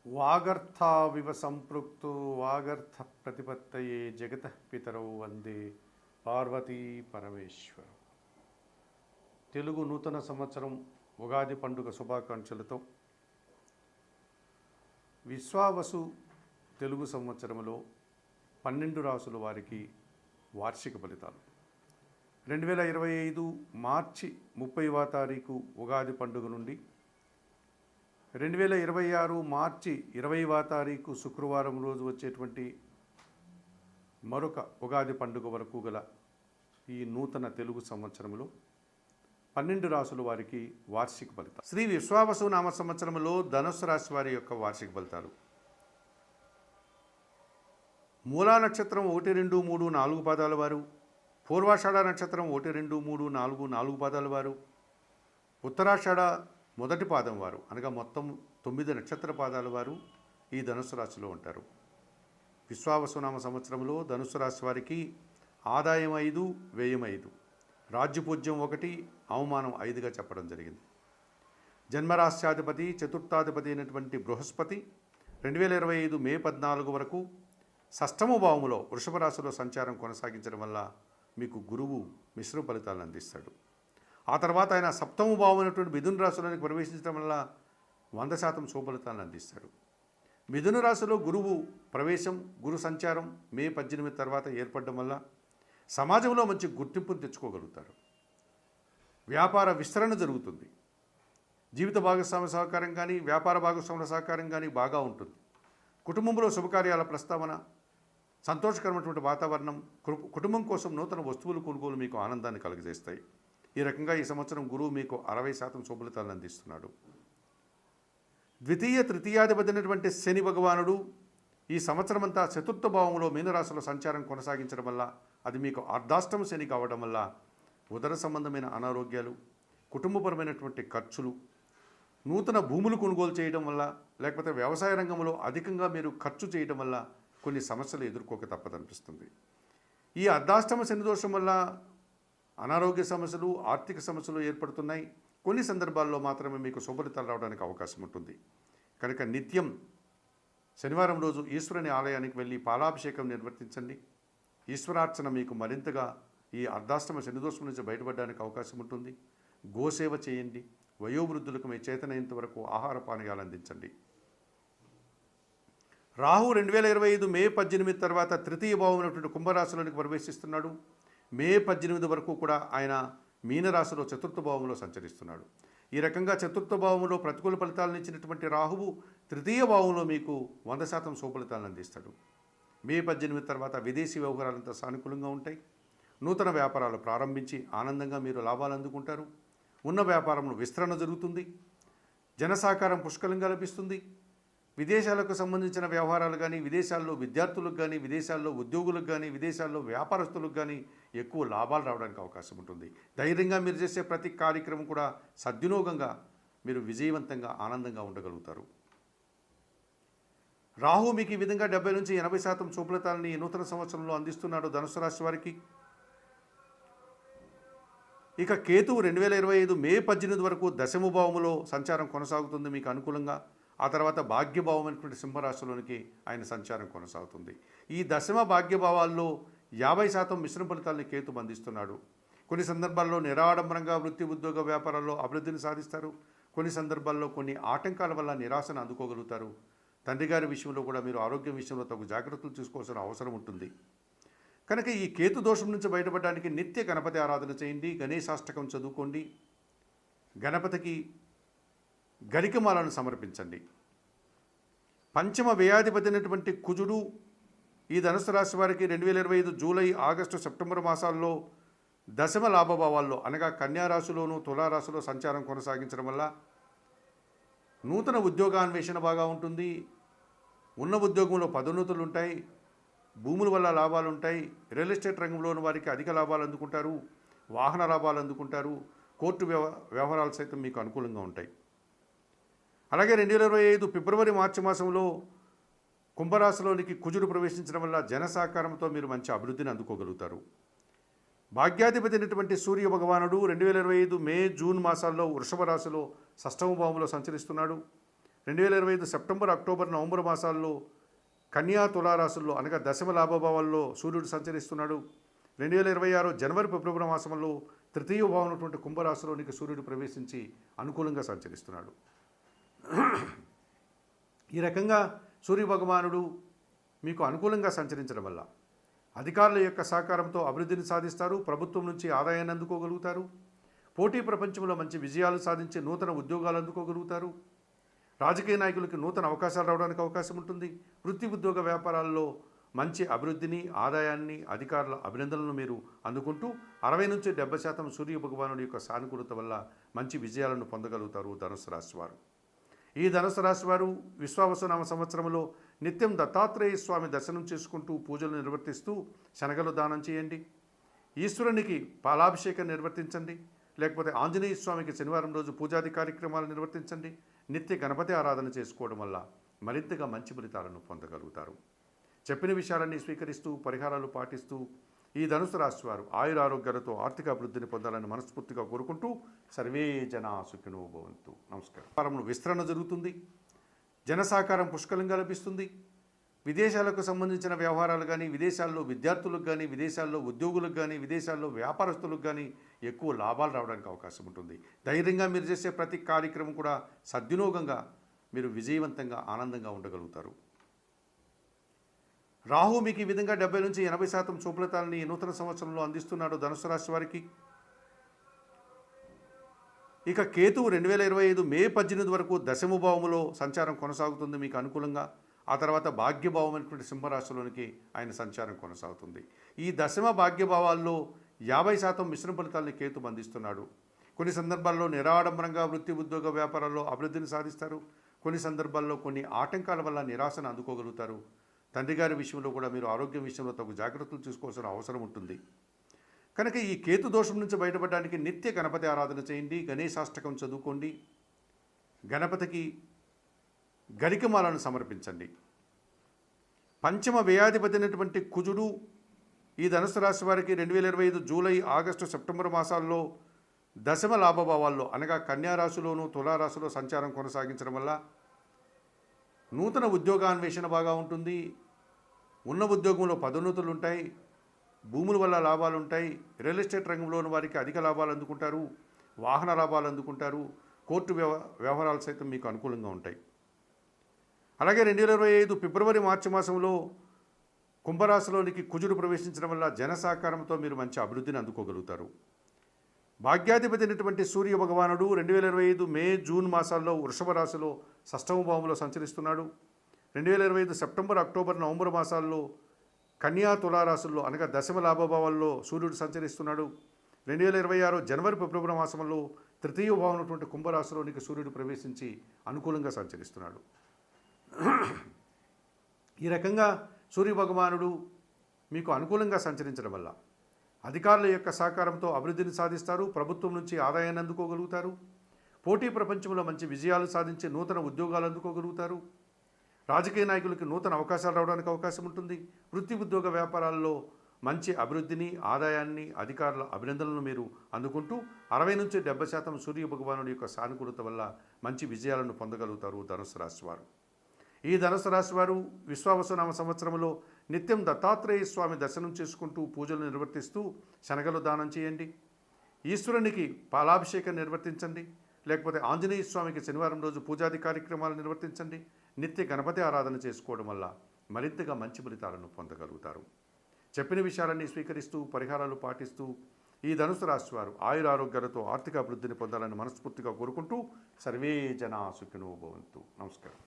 వాగర్థావివ సంపృక్తో వాగర్థ ప్రతిపత్తయే జగతః పితరౌ వందే పార్వతీ పరమేశ్వర. తెలుగు నూతన సంవత్సరం ఉగాది పండుగ శుభాకాంక్షలతో విశ్వావసు తెలుగు సంవత్సరంలో 12 రాసుల వారికి వార్షిక ఫలితాలు 2025 మార్చి 30వ తారీఖు ఉగాది పండుగ నుండి 2026 మార్చి 20వ తారీఖు శుక్రవారం రోజు వచ్చేటువంటి మరొక ఉగాది పండుగ వరకు గల ఈ నూతన తెలుగు సంవత్సరంలో 12 రాసుల వారికి వార్షిక ఫలితాలు. శ్రీ విశ్వావసు నామ సంవత్సరంలో ధనుస్సు రాశి వారి యొక్క వార్షిక ఫలితాలు. మూలా నక్షత్రం 1, 2, 3, 4 పాదాల వారు, పూర్వాషాఢ నక్షత్రం 1, 2, 3, 4, 4 పాదాల వారు, ఉత్తరాషాఢ మొదటి పాదం వారు అనగా మొత్తం 9 నక్షత్ర పాదాల వారు ఈ ధనుస్సు రాశిలో ఉంటారు. విశ్వావసునామ సంవత్సరంలో ధనుస్సు రాశి వారికి ఆదాయం 5, వ్యయం 5, రాజ్యపూజ్యం 1, అవమానం 5గా చెప్పడం జరిగింది. జన్మరాశ్యాధిపతి చతుర్థాధిపతి అయినటువంటి బృహస్పతి 2025 మే 14 వరకు షష్టమ భావములో వృషభ రాశిలో సంచారం కొనసాగించడం వల్ల మీకు గురువు మిశ్రమ ఫలితాలను అందిస్తాడు. ఆ తర్వాత ఆయన సప్తమ భావమైనటువంటి మిథున రాశిలోనికి ప్రవేశించడం వల్ల 100% శుభఫలితాలను అందిస్తాడు. మిథున రాశిలో గురువు ప్రవేశం, గురు సంచారం మే 18 తర్వాత ఏర్పడడం వల్ల సమాజంలో మంచి గుర్తింపును తెచ్చుకోగలుగుతారు. వ్యాపార విస్తరణ జరుగుతుంది. జీవిత భాగస్వామి సహకారం కానీ వ్యాపార భాగస్వాముల సహకారం కానీ బాగా ఉంటుంది. కుటుంబంలో శుభకార్యాల ప్రస్తావన, సంతోషకరమైనటువంటి వాతావరణం, కుటుంబం కోసం నూతన వస్తువులు కొనుగోలు మీకు ఆనందాన్ని కలుగజేస్తాయి. ఈ రకంగా ఈ సంవత్సరం గురువు మీకు 60% శుభఫలితాలను అందిస్తున్నాడు. ద్వితీయ తృతీయాధిపతి అయినటువంటి శని భగవానుడు ఈ సంవత్సరం అంతా చతుర్థ భావంలో మీనరాశిలో సంచారం కొనసాగించడం వల్ల అది మీకు అర్ధాష్టమ శని కావడం వల్ల ఉదర సంబంధమైన అనారోగ్యాలు, కుటుంబపరమైనటువంటి ఖర్చులు, నూతన భూములు కొనుగోలు చేయడం వల్ల లేకపోతే వ్యవసాయ రంగంలో అధికంగా మీరు ఖర్చు చేయడం వల్ల కొన్ని సమస్యలు ఎదుర్కోక తప్పదనిపిస్తుంది. ఈ అర్ధాష్టమ శని దోషం వల్ల అనారోగ్య సమస్యలు, ఆర్థిక సమస్యలు ఏర్పడుతున్నాయి. కొన్ని సందర్భాల్లో మాత్రమే మీకు శుభఫలితాలు రావడానికి అవకాశం ఉంటుంది. కనుక నిత్యం శనివారం రోజు ఈశ్వరుని ఆలయానికి వెళ్ళి పాలాభిషేకం నిర్వర్తించండి. ఈశ్వరార్చన మీకు మరింతగా ఈ అర్ధాష్టమ శనిదోషం నుంచి బయటపడడానికి అవకాశం ఉంటుంది. గోసేవ చేయండి. వయోవృద్ధులకు మీ చేతనైనంత వరకు ఆహార పానీయాలు అందించండి. రాహు 2025 మే 18 తర్వాత తృతీయ భావమైనటువంటి కుంభరాశిలోనికి ప్రవేశిస్తున్నాడు. మే 18 వరకు కూడా ఆయన మీనరాశిలో చతుర్థ భావంలో సంచరిస్తున్నాడు. ఈ రకంగా చతుర్థ భావంలో ప్రతికూల ఫలితాలను ఇచ్చినటువంటి రాహువు తృతీయ భావంలో మీకు 100% శుభఫలితాలను అందిస్తాడు. మే 18 తర్వాత విదేశీ వ్యవహారాలంతా సానుకూలంగా ఉంటాయి. నూతన వ్యాపారాలు ప్రారంభించి ఆనందంగా మీరు లాభాలు అందుకుంటారు. ఉన్న వ్యాపారంలో విస్తరణ జరుగుతుంది. జనసహకారం పుష్కలంగా లభిస్తుంది. విదేశాలకు సంబంధించిన వ్యవహారాలు కానీ, విదేశాల్లో విద్యార్థులకు కానీ, విదేశాల్లో ఉద్యోగులకు కానీ, విదేశాల్లో వ్యాపారస్తులకు కానీ ఎక్కువ లాభాలు రావడానికి అవకాశం ఉంటుంది. ధైర్యంగా మీరు చేసే ప్రతి కార్యక్రమం కూడా సద్వినియోగంగా మీరు విజయవంతంగా ఆనందంగా ఉండగలుగుతారు. రాహు మీకు ఈ విధంగా 70 నుంచి 80% శుభఫలితాలని నూతన సంవత్సరంలో అందిస్తున్నాడు ధనుసు రాశి వారికి. ఇక కేతువు 2025 మే 18 వరకు దశమ భావములో సంచారం కొనసాగుతుంది మీకు అనుకూలంగా. ఆ తర్వాత భాగ్యభావమైనటువంటి సింహరాశిలోనికి ఆయన సంచారం కొనసాగుతుంది. ఈ దశమ భాగ్యభావాల్లో 50% మిశ్రమ ఫలితాలని కేతు అందిస్తున్నాడు. కొన్ని సందర్భాల్లో నిరాడంబరంగా వృత్తి, ఉద్యోగ, వ్యాపారాల్లో అభివృద్ధిని సాధిస్తారు. కొన్ని సందర్భాల్లో కొన్ని ఆటంకాల వల్ల నిరాశను అందుకోగలుగుతారు. తండ్రి గారి విషయంలో కూడా మీరు ఆరోగ్యం విషయంలో తగు జాగ్రత్తలు తీసుకోవాల్సిన అవసరం ఉంటుంది. కనుక ఈ కేతు దోషం నుంచి బయటపడడానికి నిత్య గణపతి ఆరాధన చేయండి. గణేశాష్టకం చదువుకోండి. గణపతికి గరికమాలను సమర్పించండి. పంచమ వ్యయాధిపతి అయినటువంటి కుజుడు ఈ ధనుసు రాశి వారికి 2025 జూలై, ఆగస్టు, సెప్టెంబర్ మాసాల్లో దశమ లాభభావాల్లో అనగా కన్యారాశిలోను, తులారాశిలో సంచారం కొనసాగించడం వల్ల నూతన ఉద్యోగాన్వేషణ బాగా ఉంటుంది. ఉన్న ఉద్యోగంలో పదోన్నతులు ఉంటాయి. భూముల వల్ల లాభాలు ఉంటాయి. రియల్ ఎస్టేట్ రంగంలోని వారికి అధిక లాభాలు అందుకుంటారు. వాహన లాభాలు అందుకుంటారు. కోర్టు వ్యవహారాలు సైతం మీకు అనుకూలంగా ఉంటాయి. అలాగే 2025 ఫిబ్రవరి, మార్చి మాసంలో కుంభరాశిలోనికి కుజుడు ప్రవేశించడం వల్ల జన సహకారంతో మీరు మంచి అభివృద్ధిని అందుకోగలుగుతారు. భాగ్యాధిపతి అయినటువంటి సూర్య భగవానుడు 2025 మే, జూన్ మాసాల్లో వృషభ రాశిలో షష్టమ భావంలో సంచరిస్తున్నాడు. 2025 సెప్టెంబర్, అక్టోబర్, నవంబర్ మాసాల్లో కన్యా తులారాశుల్లో అనగా దశమ లాభభావాల్లో సూర్యుడు సంచరిస్తున్నాడు. 2026 జనవరి, ఫిబ్రవరి మాసంలో తృతీయ భావం ఉన్నటువంటి కుంభరాశిలోనికి సూర్యుడు ప్రవేశించి అనుకూలంగా సంచరిస్తున్నాడు. ఈ రకంగా సూర్య భగవానుడు మీకు అనుకూలంగా సంచరించడం వల్ల అధికారుల యొక్క సహకారంతో అభివృద్ధిని సాధిస్తారు. ప్రభుత్వం నుంచి ఆదాయాన్ని అందుకోగలుగుతారు. పోటీ ప్రపంచంలో మంచి విజయాలు సాధించి నూతన ఉద్యోగాలు అందుకోగలుగుతారు. రాజకీయ నాయకులకి నూతన అవకాశాలు రావడానికి అవకాశం ఉంటుంది. వృత్తి, ఉద్యోగ, వ్యాపారాల్లో మంచి అభివృద్ధిని, ఆదాయాన్ని, అధికారుల అభినందనలను మీరు అందుకుంటూ 60 నుంచి 70% సూర్య భగవానుడి యొక్క సానుకూలత వల్ల మంచి విజయాలను పొందగలుగుతారు ధనుసు రాశి వారు. ఈ ధనుసు రాశి వారు విశ్వావసునామ సంవత్సరంలో నిత్యం దత్తాత్రేయ స్వామి దర్శనం చేసుకుంటూ పూజలు నిర్వర్తిస్తూ శనగలు దానం చేయండి. ఈశ్వరునికి పాలాభిషేకం నిర్వర్తించండి. లేకపోతే ఆంజనేయ స్వామికి శనివారం రోజు పూజాది కార్యక్రమాలు నిర్వర్తించండి. నిత్య గణపతి ఆరాధన చేసుకోవడం వల్ల మరింతగా మంచి ఫలితాలను పొందగలుగుతారు. చెప్పిన విషయాలన్నీ స్వీకరిస్తూ పరిహారాలు పాటిస్తూ ఈ ధనుసు రాశి వారు ఆయురారోగ్యాలతో ఆర్థిక అభివృద్ధిని పొందాలని మనస్ఫూర్తిగా కోరుకుంటూ సర్వే జనా సుఖినో భవంతు. నమస్కారం. విస్తరణ జరుగుతుంది. జనసహకారం పుష్కలంగా లభిస్తుంది. విదేశాలకు సంబంధించిన వ్యవహారాలు కానీ, విదేశాల్లో విద్యార్థులకు కానీ, విదేశాల్లో ఉద్యోగులకు కానీ, విదేశాల్లో వ్యాపారస్తులకు కానీ ఎక్కువ లాభాలు రావడానికి అవకాశం ఉంటుంది. ధైర్యంగా మీరు చేసే ప్రతి కార్యక్రమం కూడా సద్వినియోగంగా మీరు విజయవంతంగా ఆనందంగా ఉండగలుగుతారు. రాహు మీకు ఈ విధంగా 70 నుంచి 80% శుభఫలితాలని నూతన సంవత్సరంలో అందిస్తున్నాడు ధనుసు రాశి వారికి. ఇక కేతువు 2025 మే 18 వరకు దశమ భావములో సంచారం కొనసాగుతుంది మీకు అనుకూలంగా. ఆ తర్వాత భాగ్యభావం అనేటువంటి సింహరాశిలోనికి ఆయన సంచారం కొనసాగుతుంది. ఈ దశమ భాగ్యభావాల్లో 50% మిశ్రమ ఫలితాలని కేతు అందిస్తున్నాడు. కొన్ని సందర్భాల్లో నిరాడంబరంగా వృత్తి, ఉద్యోగ, వ్యాపారాల్లో అభివృద్ధిని సాధిస్తారు. కొన్ని సందర్భాల్లో కొన్ని ఆటంకాల వల్ల నిరాశను అందుకోగలుగుతారు. తండ్రి గారి విషయంలో కూడా మీరు ఆరోగ్యం విషయంలో తగు జాగ్రత్తలు తీసుకోవాల్సిన అవసరం ఉంటుంది. కనుక ఈ కేతు దోషం నుంచి బయటపడడానికి నిత్య గణపతి ఆరాధన చేయండి. గణేశాష్టకం చదువుకోండి. గణపతికి గరికమాలను సమర్పించండి. పంచమ వ్యయాధిపతి అయినటువంటి కుజుడు ఈ ధనుసు రాశి వారికి 2025 జూలై, ఆగస్టు, సెప్టెంబర్ మాసాల్లో దశమ లాభభావాల్లో అనగా కన్యారాశిలోను, తులారాశిలో సంచారం కొనసాగించడం వల్ల నూతన ఉద్యోగాన్వేషణ బాగా ఉంటుంది. ఉన్న ఉద్యోగంలో పదోన్నతులు ఉంటాయి. భూముల వల్ల లాభాలు ఉంటాయి. రియల్ ఎస్టేట్ రంగంలోని వారికి అధిక లాభాలు అందుకుంటారు. వాహన లాభాలు అందుకుంటారు. కోర్టు వ్యవహారాలు సైతం మీకు అనుకూలంగా ఉంటాయి. అలాగే 2025 ఫిబ్రవరి, మార్చి మాసంలో కుంభరాశిలోనికి కుజుడు ప్రవేశించడం వల్ల జన సహకారంతో మీరు మంచి అభివృద్ధిని అందుకోగలుగుతారు. భాగ్యాధిపతి అయినటువంటి సూర్య భగవానుడు 2025 మే, జూన్ మాసాల్లో వృషభ రాశిలో షష్టమ భావంలో సంచరిస్తున్నాడు. 2025 సెప్టెంబర్, అక్టోబర్, నవంబర్ మాసాల్లో కన్యా తులారాశుల్లో అనగా దశమ లాభభావాల్లో సూర్యుడు సంచరిస్తున్నాడు. 2026 జనవరి, ఫిబ్రవరి మాసంలో తృతీయ భావం ఉన్నటువంటి కుంభరాశిలోనికి సూర్యుడు ప్రవేశించి అనుకూలంగా సంచరిస్తున్నాడు. ఈ రకంగా సూర్య భగవానుడు మీకు అనుకూలంగా సంచరించడం వల్ల అధికారుల యొక్క సహకారంతో అభివృద్ధిని సాధిస్తారు. ప్రభుత్వం నుంచి ఆదాయాన్ని అందుకోగలుగుతారు. పోటీ ప్రపంచంలో మంచి విజయాలు సాధించి నూతన ఉద్యోగాలు అందుకోగలుగుతారు. రాజకీయ నాయకులకి నూతన అవకాశాలు రావడానికి అవకాశం ఉంటుంది. వృత్తి, ఉద్యోగ, వ్యాపారాల్లో మంచి అభివృద్ధిని, ఆదాయాన్ని, అధికారుల అభినందనలను మీరు అందుకుంటూ 60 నుంచి 70% సూర్య భగవానుడి యొక్క సానుకూలత వల్ల మంచి విజయాలను పొందగలుగుతారు ధనుసు రాశి వారు. ఈ ధనుసు రాశి వారు విశ్వావసునామ సంవత్సరంలో నిత్యం దత్తాత్రేయ స్వామి దర్శనం చేసుకుంటూ పూజలు నిర్వర్తిస్తూ శనగలు దానం చేయండి. ఈశ్వరునికి పాలాభిషేకం నిర్వర్తించండి. లేకపోతే ఆంజనేయ స్వామికి శనివారం రోజు పూజాది కార్యక్రమాలు నిర్వర్తించండి. నిత్య గణపతి ఆరాధన చేసుకోవడం వల్ల మరింతగా మంచి ఫలితాలను పొందగలుగుతారు. చెప్పిన విషయాలన్నీ స్వీకరిస్తూ పరిహారాలు పాటిస్తూ ఈ ధనుసు రాశి వారు ఆయురారోగ్యాలతో ఆర్థిక అభివృద్ధిని పొందాలని మనస్ఫూర్తిగా కోరుకుంటూ సర్వే జనా సుఖినో భవంతు. నమస్కారం.